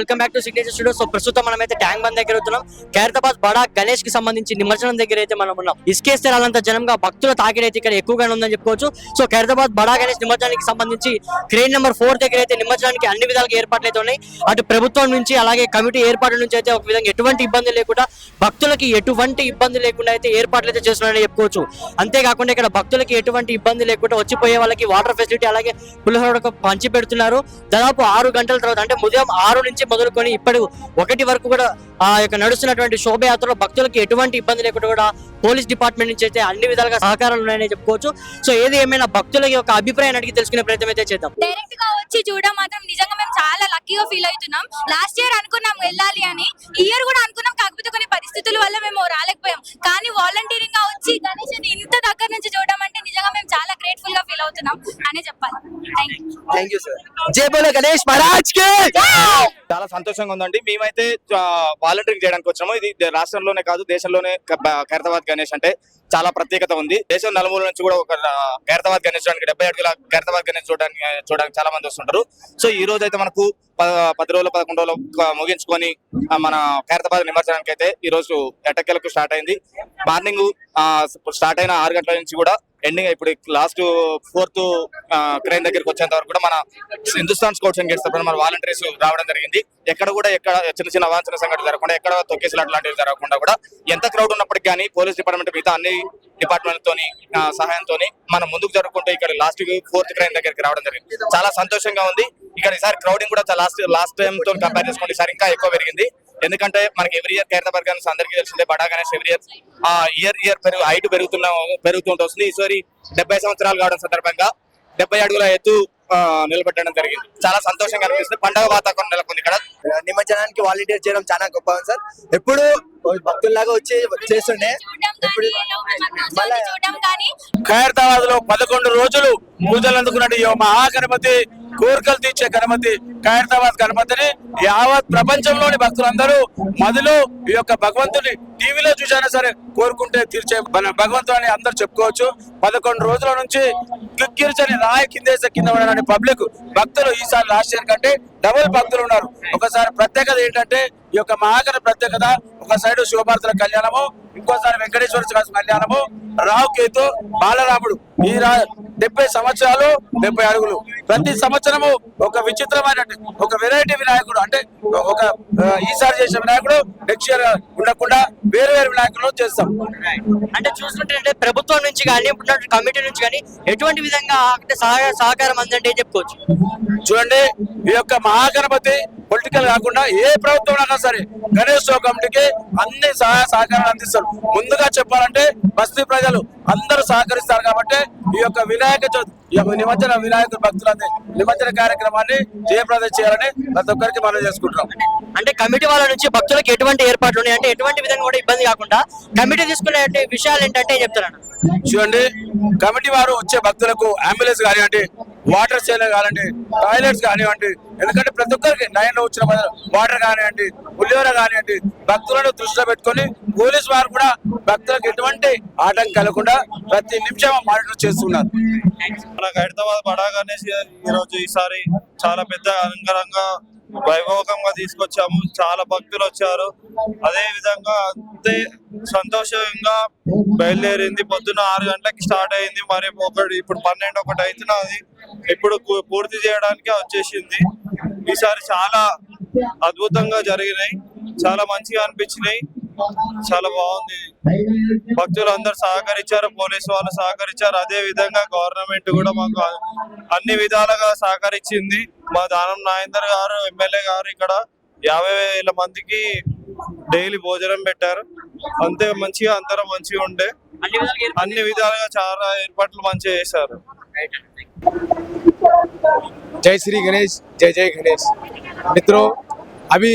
Welcome back to signature studio. So ప్రస్తుతం మనమైతే tank bund దగ్గర అవుతున్నాం. ఖైరతాబాద్ బడా గణేష్ కి సంబంధించి నిమజ్జనం దగ్గర అయితే మనం ఉన్నాం. ఇసుకేస్తే రాలంత జనంగా భక్తుల తాకిడైతే ఇక్కడ ఎక్కువగా ఉందని చెప్పుకోవచ్చు. సో ఖైరతాబాద్ బడా గణేష్ నిమజ్జనానికి సంబంధించి క్రేన్ నెంబర్ 4 దగ్గర అయితే నిమజ్జనానికి అన్ని విధాలుగా ఏర్పాట్లు అయితే ఉన్నాయి. అటు ప్రభుత్వం నుంచి అలాగే కమిటీ ఏర్పాట్ల నుంచి అయితే ఒక విధంగా ఎటువంటి ఇబ్బంది లేకుండా భక్తులకి ఎటువంటి ఇబ్బంది లేకుండా అయితే ఏర్పాట్లు అయితే చేస్తున్నారని చెప్పుకోవచ్చు. అంతేకాకుండా ఇక్కడ భక్తులకి ఎటువంటి ఇబ్బంది లేకుండా వచ్చిపోయే వాళ్ళకి వాటర్ ఫెసిలిటీ అలాగే పులిహోర పంచి పెడుతున్నారు. దాదాపు 6 గంటల తర్వాత అంటే ఉదయం 6 నుంచి మొదలుకొని ఇప్పటి 1 వరకు కూడా ఆ యొక్క నడుస్తున్నటువంటి శోభయాత్రలో భక్తులకి ఎటువంటి ఇబ్బంది లేకుండా కూడా పోలీస్ డిపార్ట్మెంట్ నుంచి అయితే అన్ని విధాలుగా సహకారాలు ఉన్నాయని చెప్పుకోవచ్చు. సో ఏది ఏమైనా భక్తుల యొక్క అభిప్రాయాన్ని అడిగి తెలుసుకునే ప్రయత్నం అయితే చేద్దాం. డైరెక్ట్ గా వచ్చి చూడడం మాత్రం నిజంగా మేము చాలా లక్కీగా ఫీల్ అవుతున్నాం. లాస్ట్ ఇయర్ అనుకున్నాం వెళ్ళాలి అని, ఈ ఇయర్ కూడా అనుకున్నాం, కాకపోతే కొన్ని పరిస్థితుల వల్ల మేము రాలేకపోయాం. కానీ వాలంటీరింగ్ గా వచ్చి గణేష్ ఇంత దగ్గర నుంచి చూడడం అంటే నిజంగా మేము చాలా గ్రేట్ఫుల్ గా ఫీల్ అవుతున్నాం అనే చెప్పాలి. Thank you sir. జై బోలో గణేష్ మహారాజ్ కి. చాలా సంతోషంగా ఉందండి. మేమైతే వాలంటీరింగ్ చేయడానికి వచ్చాము. ఇది రాష్ట్రంలోనే కాదు దేశంలోనే ఖైరతాబాద్ గణేష్ అంటే చాలా ప్రత్యేకత ఉంది. దేశం నలుమూల నుంచి కూడా ఒక ఖైరతాబాద్ గణేష్ చూడడానికి 70 అడుగుల ఖైరతాబాద్ గణేష్ చూడడానికి చాలా మంది వస్తుంటారు. సో ఈ రోజు అయితే మనకు 10 రోజులు 11 రోజులు ముగించుకొని మన ఖైరతాబాద్ నిమజ్జనానికి అయితే ఈ రోజు ఎట్టకేలకు స్టార్ట్ అయింది. మార్నింగ్ స్టార్ట్ అయిన 6 గంటల నుంచి కూడా ఎండింగ్ ఇప్పుడు లాస్ట్ 4th క్రేన్ దగ్గరికి వచ్చేంత వరకు కూడా మన హిందుస్థాన్ స్కౌట్స్ అండ్ గైడ్స్ తరపున మన వాలంటీర్స్ రావడం జరిగింది. ఎక్కడ కూడా చిన్న చిన్న అవాంఛనీయ సంఘటనలు జరగకుండా, ఎక్కడ తొక్కేసలు అట్లాంటివి జరగకుండా కూడా ఎంత క్రౌడ్ ఉన్నప్పటికీ కానీ పోలీస్ డిపార్ట్మెంట్ మిగతా అన్ని డిపార్ట్మెంట్ తోని సహాయంతో మనం ముందుకు జరుపుకుంటూ ఇక్కడ లాస్ట్ 4th క్రేన్ దగ్గరికి రావడం జరిగింది. చాలా సంతోషంగా ఉంది. ఇక్కడ ఈసారి క్రౌడింగ్ కూడా లాస్ట్ టైం తో కంపేర్ చేసుకుంటే ఈసారి ఇంకా ఎక్కువ పెరిగింది. ఎందుకంటే మనకి ఎవ్రీ ఇయర్ ఖైరతాబాద్ గణేష్ అందరికీ తెలిసిందే, బడా గణేష్ ఎవ్రీ ఇయర్ హైట్ పెరుగుతుంటూ వస్తుంది. ఈసారి 70 సంవత్సరాలు కావడం సందర్భంగా 70 అడుగుల ఎత్తు నిలబెట్టడం జరిగింది. చాలా సంతోషంగా అనిపిస్తుంది. పండుగ వాతావరణం నెలకొంది. ఇక్కడ నిమజ్జనానికి వాలంటీర్ చేయడం చాలా గొప్ప సార్. ఎప్పుడు భక్తుల్లాగా వచ్చి చేస్తుండే. ఖైరతాబాద్ లో 11 రోజులు పూజలు అందుకున్నట్టు మహాగణపతి కోరికలు తీర్చే గణపతి ఖైరతాబాద్ గణపతిని యావత్ ప్రపంచంలోని భక్తులందరూ మొదలు ఈ యొక్క భగవంతుని టీవీలో చూసినా సరే కోరుకుంటే తీర్చే భగవంతుడు అని అందరూ చెప్పుకోవచ్చు. 11 రోజుల నుంచి కిక్కిరిచని రాయి కిందేసే కింద ఉన్న పబ్లిక్ భక్తులు ఈసారి లాస్ట్ ఇయర్ కంటే డబుల్ భక్తులు ఉన్నారు. ఒకసారి ప్రత్యేకత ఏంటంటే ఈ యొక్క మహాగణ ప్రత్యేకత, ఒక సైడ్ శివభారతుల కళ్యాణము, ఇంకోసారి వెంకటేశ్వర కళ్యాణము, రాహుకేతు బాలరాముడు. ఈ 70 సంవత్సరాలు 70 అడుగులు. ప్రతి సంవత్సరము ఒక విచిత్రమైన ఒక వెరైటీ వినాయకుడు, అంటే ఒక ఈసారి చేసిన వినాయకుడు నెక్స్ట్ ఇయర్ ఉండకుండా వేరు వేరు వినాయకులు చేస్తాం. అంటే చూసుకుంటే ప్రభుత్వం నుంచి కానీ కమిటీ నుంచి కానీ ఎటువంటి విధంగా అంటే సహకారం అందంటే ఏం చెప్పుకోవచ్చు. చూడండి, ఈ యొక్క మహాగణపతి పొలిటికల్ కాకుండా ఏ ప్రభుత్వం అయినా సరే గణేష్ కమిటీకి అన్ని సహాయ సహకారాలు అందిస్తారు. ముందుగా చెప్పాలంటే బస్తీ ప్రజలు అందరూ సహకరిస్తారు కాబట్టి ఈ యొక్క వినాయక చవితి, ఈ యొక్క వినాయక భక్తులందరి నిమజ్జన కార్యక్రమాన్ని జయప్రదం చేయాలని ప్రతి ఒక్కరికి మనం చేసుకుంటున్నాం. అంటే కమిటీ వాళ్ళ నుంచి భక్తులకు ఎటువంటి ఏర్పాట్లు ఉన్నాయి అంటే ఎటువంటి విధంగా కూడా ఇబ్బంది కాకుండా కమిటీ తీసుకునే విషయాలు ఏంటంటే చెప్తాను. చూడండి, కమిటీ వారు వచ్చే భక్తులకు అంబులెన్స్ కానివ్వండి, వాటర్ సేలర్ కానివ్వండి, టాయిలెట్స్ కానివ్వండి, ఎందుకంటే ప్రతి ఒక్కరికి లైన్ లో వచ్చిన వాటర్ కానివ్వండి, పులిహోర కానివ్వండి, భక్తులను దృష్టిలో పెట్టుకొని పోలీసు వారు కూడా భక్తులకు ఎటువంటి ఆటంకం కలగకుండా ప్రతి నిమిషం మానిటర్ చేస్తున్నారు. మన ఖైరతాబాద్ బడా గణేష్ ఈసారి చాలా పెద్ద అంగరంగ వైభవంగా తీసుకొచ్చాము. చాలా భక్తులు వచ్చారు. అదే విధంగా అంతే సంతోషంగా బయలుదేరింది. పొద్దున్న 6 గంటలకి స్టార్ట్ అయింది. మరి ఇప్పుడు 12, 1 అవుతున్నది. ఇప్పుడు పూర్తి చేయడానికి వచ్చేసింది. ఈసారి చాలా అద్భుతంగా జరిగినాయి. చాలా మంచిగా అనిపించినాయి. చాలా బాగుంది. భక్తులు అందరు సహకరించారు, పోలీసు వాళ్ళు సహకరించారు. అదే విధంగా గవర్నమెంట్ కూడా మాకు అన్ని విధాలుగా సహకరించింది. మా దానం నాగేందర్ గారు ఎమ్మెల్యే గారు ఇక్కడ 50,000 మందికి డైలీ భోజనం పెట్టారు. అంతే మంచిగా అందరం మంచిగా ఉండే అన్ని విధాలుగా చాలా ఏర్పాట్లు మంచిగా చేశారు. जय श्री गणेश, जय जय गणेश। मित्रों, अभी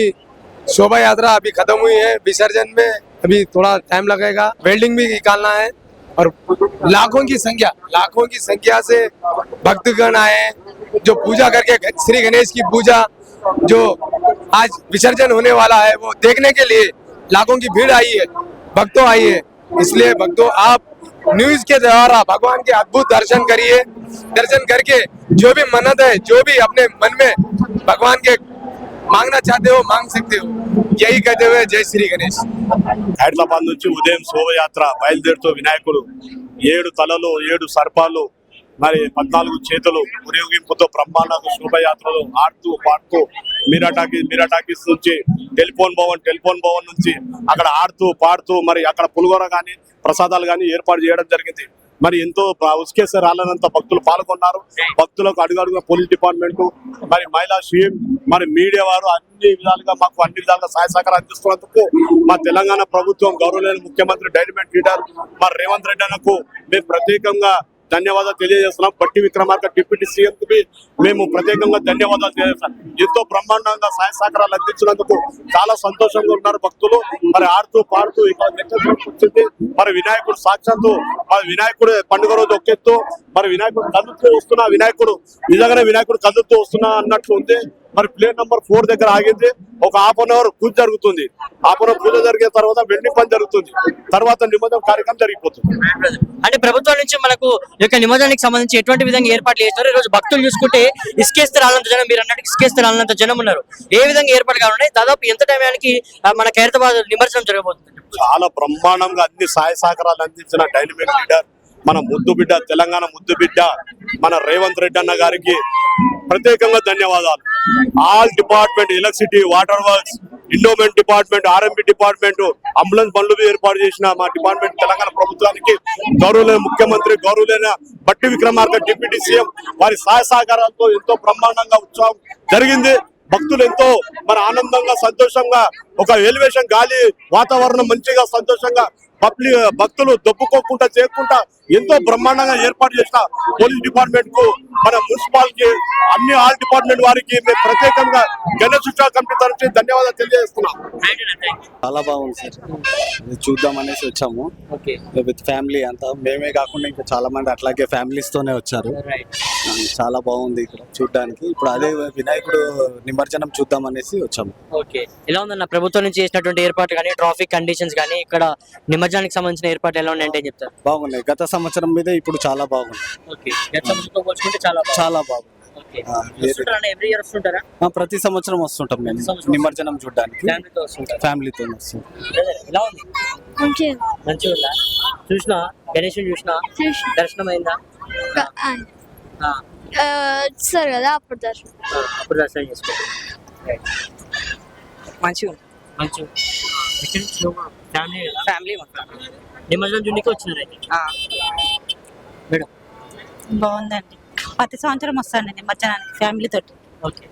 शोभा यात्रा अभी खत्म हुई है। विसर्जन में अभी थोड़ा टाइम लगेगा, वेल्डिंग भी निकालना है और लाखों की संख्या से भक्तगण आए जो पूजा करके श्री गणेश की पूजा जो आज विसर्जन होने वाला है वो देखने के लिए लाखों की भीड़ आई है, भक्तों आई है। इसलिए भक्तों, आप न्यूज के द्वारा भगवान के अद्भुत दर्शन करिए। दर्शन करके जो भी मन्नत है, जो भी अपने मन में भगवान के मांगना चाहते हो मांग सकते हो। यही कहते हुए जय श्री गणेश। హైదరాబాద్ నుంచి ఉదయం శోభయాత్ర బయలుదేరుతూ వినాయకుడు 7 తలలు 7 సర్పాలు మరి 14 చేతులు ఊరేగింపుతో బ్రహ్మాండంగా శోభయాత్రలు ఆడుతూ పాడుతూ మీరాటాకీస్ నుంచి టెలిఫోన్ భవన్ నుంచి అక్కడ ఆడుతూ పాడుతూ మరి అక్కడ పులిగోర కానీ ప్రసాదాలు కానీ ఏర్పాటు చేయడం జరిగింది. మరి ఎంతో ఉస్కేసే రాళ్ళనంత భక్తులు పాల్గొన్నారు. భక్తులకు అడుగడుగున పోలీస్ డిపార్ట్మెంట్ మరి మహిళా సీఎం మరి మీడియా వారు అన్ని విధాలుగా సహాయ సహకారం అందిస్తున్నందుకు మా తెలంగాణ ప్రభుత్వం గౌరవలేని ముఖ్యమంత్రి డైనమిక్ లీడర్ మరి రేవంత్ రెడ్డి అన్నకు మేము ప్రత్యేకంగా ధన్యవాదాలు తెలియజేస్తున్నాం. బట్టి విక్రమార్క డిప్యూటీ సీఎం కి మేము ప్రత్యేకంగా ధన్యవాదాలు తెలియజేస్తాం. ఎంతో బ్రహ్మాండంగా సహాయ సహకారాలు అందించినందుకు చాలా సంతోషంగా ఉన్నారు భక్తులు. మరి ఆడుతూ పాడుతూ వచ్చింది మరి వినాయకుడు సాక్షాత్తు మరి వినాయకుడు పండుగ రోజు ఒకెత్తు మరి వినాయకుడు కదులుతూ వస్తున్నా వినాయకుడు నిజంగానే వినాయకుడు కదులుతూ వస్తున్నా అన్నట్లు ఉంది. మరి ప్లేట్ నెంబర్ 4 దగ్గర ఆగింది. ఒక హాఫ్ అన్ అవర్ పూజ జరుగుతుంది. హాఫ్ అన్ అవర్ పూజ జరిగిన తర్వాత వెండి పని జరుగుతుంది. తర్వాత నిమజ్జనం కార్యక్రమం జరిగిపోతుంది. అంటే ప్రభుత్వం నుంచి మనకు ఈ యొక్క నిమజ్జనానికి సంబంధించి ఎటువంటి విధంగా ఏర్పాట్లు చేస్తారు? ఈ రోజు భక్తులు చూసుకుంటే ఇసుకేస్తే రాలంత జనం, మీరు అన్నట్టు ఇసుకేస్తే రాలంత జనం ఉన్నారు. ఏ విధంగా ఏర్పాటు కావాలంటే దాదాపు ఎంత టైంకి మన ఖైరతాబాద్ నిమజ్జనం జరగబోతుంది? చాలా బ్రహ్మాండంగా అన్ని సహాయ సహకారాలు అందించిన డైనమిక్ లీడర్ మన ముద్దు బిడ్డ తెలంగాణ ముద్దు బిడ్డ మన రేవంత్ రెడ్డి అన్న గారికి ప్రత్యేకంగా ధన్యవాదాలు. All department electricity, water works, endowment department, RMP department, ambulance బండ్లు ఏర్పాటు చేసిన మా డిపార్ట్మెంట్ తెలంగాణ ప్రభుత్వానికి గౌరవలేని ముఖ్యమంత్రి గౌరవలేని బట్టి విక్రమార్క డిప్యూటీ సీఎం వారి సహాయ సహకారాలతో ఎంతో బ్రహ్మాండంగా ఉత్సవం జరిగింది. భక్తులు ఎంతో మన ఆనందంగా సంతోషంగా ఒక ఎలివేషన్ గాలి వాతావరణం మంచిగా సంతోషంగా భక్తులు దొబ్బుకోకుండా చేయకుండా ఎంతో బ్రహ్మాండంగా ఏర్పాటు చేసిన పోలీస్ డిపార్ట్మెంట్ కు మన మున్సిపాలిటీ అన్ని ఆల్ డిపార్ట్మెంట్ వారికి మేము ప్రత్యేకంగా గణేష్ ఉత్సవ కమిటీ తరఫు ధన్యవాదాలు తెలియజేస్తున్నాం. చాలా బాగుంది సార్, చూద్దాం అనేసి వచ్చాము విత్ ఫ్యామిలీ అంతా. మేమే కాకుండా ఇంకా చాలా మంది అట్లాగే ఫ్యామిలీస్ తోనే వచ్చారు. చాలా బాగుంది ఇక్కడ చూడడానికి. ఇప్పుడు అదే వినాయకుడు నిమజ్జనం చూద్దాం అనేసి వచ్చాము. ఓకే, ఎలా ఉందన్న ప్రభుత్వం నుంచి చేసినటువంటి ఏర్పాటు కానీ ట్రాఫిక్ కండిషన్స్ కానీ ఇక్కడ నిమజ్జనానికి సంబంధించిన ఏర్పాట్లు ఎలా ఉన్నాయంటే చెప్తారు? బాగున్నాయి. గత సంవత్సరం మీద ఇప్పుడు చాలా బాగుంది. చాలా బాగుంది. ప్రతి సంవత్సరం వస్తుంటాం మేము నిమజ్జనం చూడడానికి, ఫ్యామిలీతో వస్తాం. మంచిగా చూసినా గణేశుని చూసినా దర్శనం అయిందా? సార్ కదా అప్పుడు దర్శనం చేసుకో. మంచిగా ఫ్యామిలీ నిమజ్జనం చూడడానికి వచ్చినారు మేడం? బాగుందండి. ప్రతి సంవత్సరం వస్తానండి నిమజ్జనానికి ఫ్యామిలీ తోటి. ఓకే,